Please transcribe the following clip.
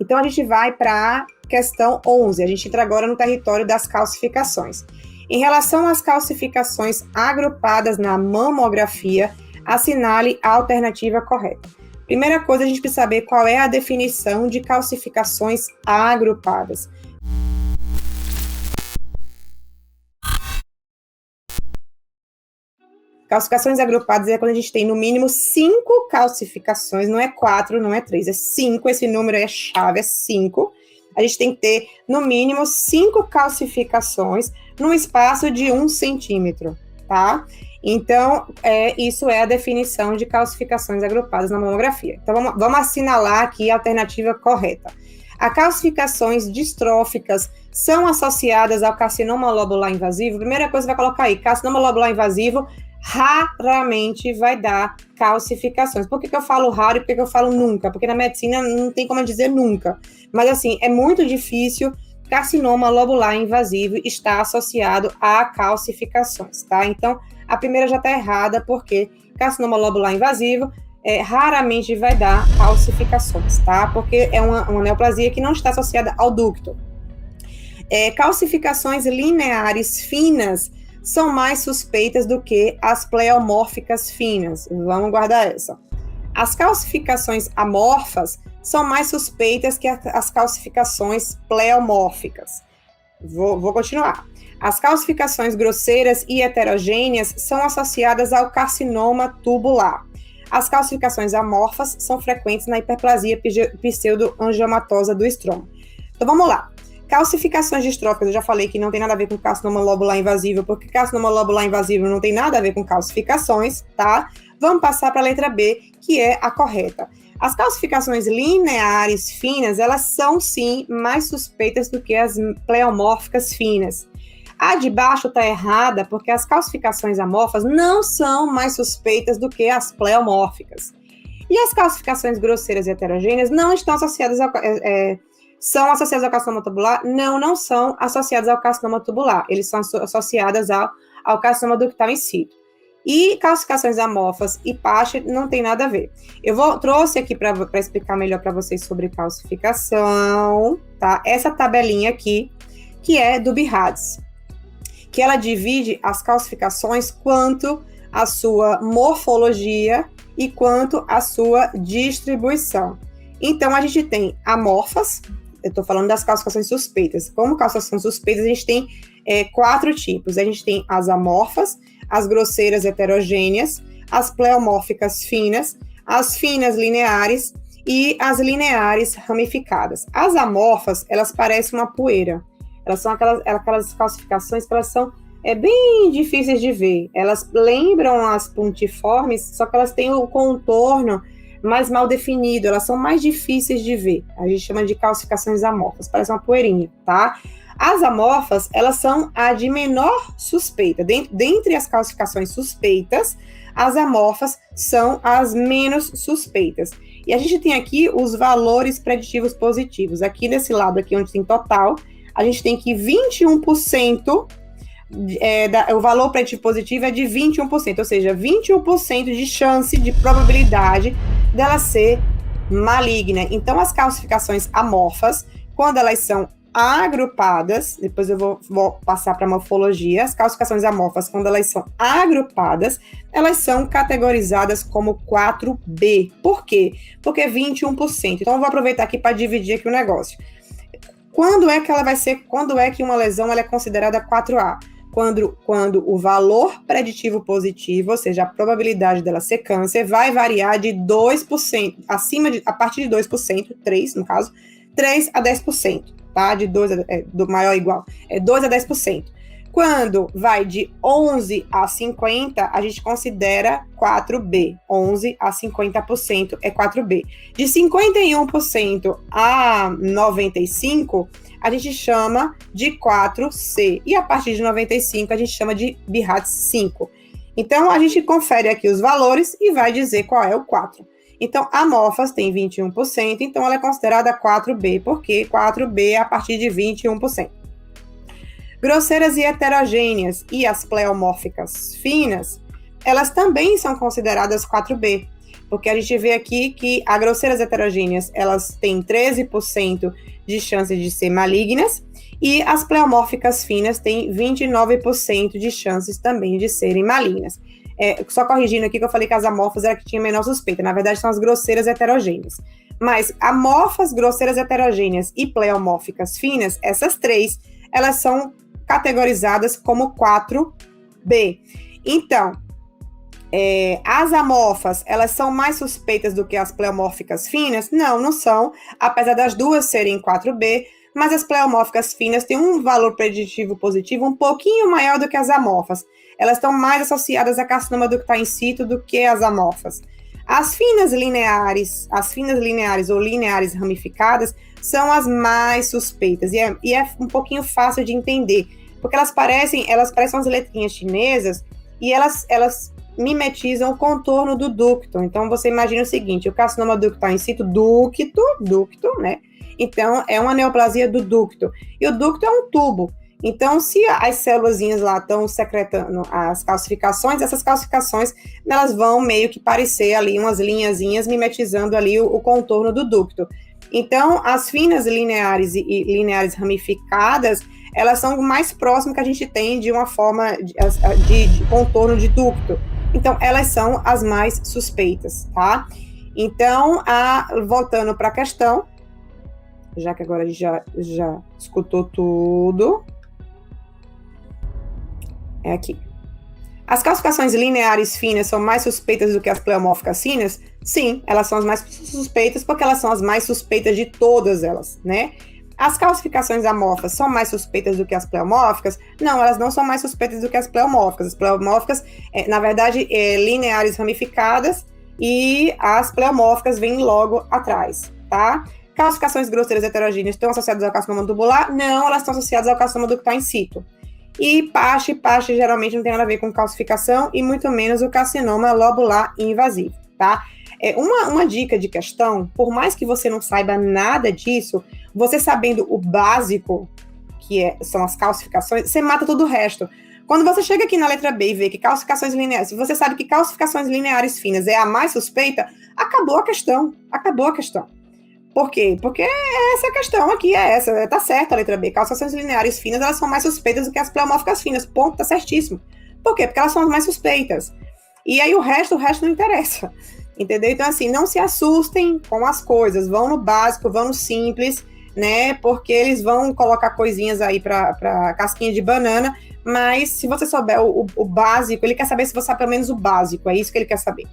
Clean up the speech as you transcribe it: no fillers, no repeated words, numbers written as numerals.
Então, a gente vai para a questão 11. A gente entra agora no território das calcificações. Em relação às calcificações agrupadas na mamografia, assinale a alternativa correta. Primeira coisa, a gente precisa saber qual é a definição de calcificações agrupadas. Calcificações agrupadas é quando a gente tem no mínimo 5 calcificações, não é 4, não é 3, é 5, esse número é chave, é 5. A gente tem que ter no mínimo 5 calcificações num espaço de 1 centímetro, tá? Então, isso é a definição de calcificações agrupadas na mamografia. Então, vamos assinalar aqui a alternativa correta. As calcificações distróficas são associadas ao carcinoma lobular invasivo? Primeira coisa que vai colocar aí, carcinoma lobular invasivo raramente vai dar calcificações. Por que eu falo raro e por que eu falo nunca? Porque na medicina não tem como dizer nunca. Mas, assim, é muito difícil carcinoma lobular invasivo estar associado a calcificações, tá? Então, a primeira já está errada, porque carcinoma lobular invasivo raramente vai dar calcificações, tá? Porque é uma neoplasia que não está associada ao ducto. Calcificações lineares finas são mais suspeitas do que as pleomórficas finas. Vamos guardar essa. As calcificações amorfas são mais suspeitas que as calcificações pleomórficas. Vou continuar. As calcificações grosseiras e heterogêneas são associadas ao carcinoma tubular. As calcificações amorfas são frequentes na hiperplasia pseudoangiomatosa do estroma. Então, vamos lá. Calcificações distróficas, eu já falei que não tem nada a ver com carcinoma lobular invasivo, porque carcinoma lobular invasivo não tem nada a ver com calcificações, tá? Vamos passar para a letra B, que é a correta. As calcificações lineares finas, elas são, sim, mais suspeitas do que as pleomórficas finas. A de baixo está errada, porque as calcificações amorfas não são mais suspeitas do que as pleomórficas. E as calcificações grosseiras e heterogêneas não estão associadas ao... são associadas ao carcinoma tubular? Não são associadas ao carcinoma tubular. Eles são associadas ao carcinoma ductal in situ. E calcificações amorfas e PASH não tem nada a ver. Trouxe aqui para explicar melhor para vocês sobre calcificação, tá? Essa tabelinha aqui, que é do BIRADS, que ela divide as calcificações quanto à sua morfologia e quanto à sua distribuição. Então, a gente tem amorfas, eu estou falando das calcificações suspeitas. Como calcificações suspeitas, a gente tem 4 tipos. A gente tem as amorfas, as grosseiras heterogêneas, as pleomórficas finas, as finas lineares e as lineares ramificadas. As amorfas, elas parecem uma poeira. Elas são aquelas calcificações que elas são bem difíceis de ver. Elas lembram as puntiformes, só que elas têm o contorno mais mal definido, elas são mais difíceis de ver. A gente chama de calcificações amorfas, parece uma poeirinha, tá? As amorfas, elas são a de menor suspeita. Dentre as calcificações suspeitas, as amorfas são as menos suspeitas. E a gente tem aqui os valores preditivos positivos. Aqui nesse lado aqui, onde tem total, a gente tem que 21%, o valor preditivo positivo é de 21%, ou seja, 21% de chance, de probabilidade dela ser maligna. Então, as calcificações amorfas, quando elas são agrupadas, depois eu vou passar para a morfologia, as calcificações amorfas, quando elas são agrupadas, elas são categorizadas como 4B. Por quê? Porque é 21%. Então, eu vou aproveitar aqui para dividir aqui o negócio. Quando é que uma lesão ela é considerada 4A? Quando o valor preditivo positivo, ou seja, a probabilidade dela ser câncer, vai variar de 2%, a partir de 2%, 3 no caso, 3 a 10%, tá? De 2 do maior igual, 2 a 10%. Quando vai de 11 a 50, a gente considera 4B. 11 a 50% é 4B. De 51% a 95%, a gente chama de 4C. E a partir de 95, a gente chama de BIRADS 5. Então, a gente confere aqui os valores e vai dizer qual é o 4. Então, amorfas tem 21%, então ela é considerada 4B, porque 4B é a partir de 21%. Grosseiras e heterogêneas e as pleomórficas finas, elas também são consideradas 4B. Porque a gente vê aqui que as grosseiras heterogêneas, elas têm 13% de chances de ser malignas, e as pleomórficas finas têm 29% de chances também de serem malignas. Só corrigindo aqui que eu falei que as amorfas era que tinha menor suspeita, na verdade são as grosseiras heterogêneas. Mas amorfas, grosseiras heterogêneas e pleomórficas finas, essas três, elas são categorizadas como 4B. Então, as amorfas, elas são mais suspeitas do que as pleomórficas finas? Não, não são, apesar das duas serem 4B, mas as pleomórficas finas têm um valor preditivo positivo um pouquinho maior do que as amorfas. Elas estão mais associadas a carcinoma ductal in situ do que as amorfas. As finas lineares ou lineares ramificadas são as mais suspeitas, e é um pouquinho fácil de entender, porque elas parecem umas letrinhas chinesas, e elas mimetizam o contorno do ducto. Então, você imagina o seguinte, o carcinoma ductal in situ, ducto, né? Então, é uma neoplasia do ducto. E o ducto é um tubo. Então, se as célulazinhas lá estão secretando as calcificações, essas calcificações, elas vão meio que parecer ali umas linhazinhas mimetizando ali o contorno do ducto. Então, as finas lineares e lineares ramificadas, elas são o mais próximo que a gente tem de uma forma de contorno de ducto. Então, elas são as mais suspeitas, tá? Então, voltando para a questão, já que agora a gente já escutou tudo, é aqui. As calcificações lineares finas são mais suspeitas do que as pleomórficas finas? Sim, elas são as mais suspeitas porque elas são as mais suspeitas de todas elas, né? As calcificações amorfas são mais suspeitas do que as pleomórficas? Não, elas não são mais suspeitas do que as pleomórficas. As pleomórficas, na verdade, lineares ramificadas, e as pleomórficas vêm logo atrás, tá? Calcificações grosseiras heterogêneas estão associadas ao carcinoma tubular? Não, elas estão associadas ao carcinoma ductal in situ. E paste geralmente não tem nada a ver com calcificação, e muito menos o carcinoma lobular invasivo, tá? Uma dica de questão, por mais que você não saiba nada disso, você sabendo o básico, são as calcificações, você mata todo o resto. Quando você chega aqui na letra B e vê que calcificações lineares, se você sabe que calcificações lineares finas é a mais suspeita, acabou a questão. Por quê? Porque essa questão aqui tá certa a letra B. Calcificações lineares finas, elas são mais suspeitas do que as pleomórficas finas, ponto, tá certíssimo. Por quê? Porque elas são as mais suspeitas. E aí o resto não interessa, entendeu? Então, assim, não se assustem com as coisas, vão no básico, vão no simples, né? Porque eles vão colocar coisinhas aí pra casquinha de banana, mas se você souber o básico, ele quer saber se você sabe pelo menos o básico, é isso que ele quer saber.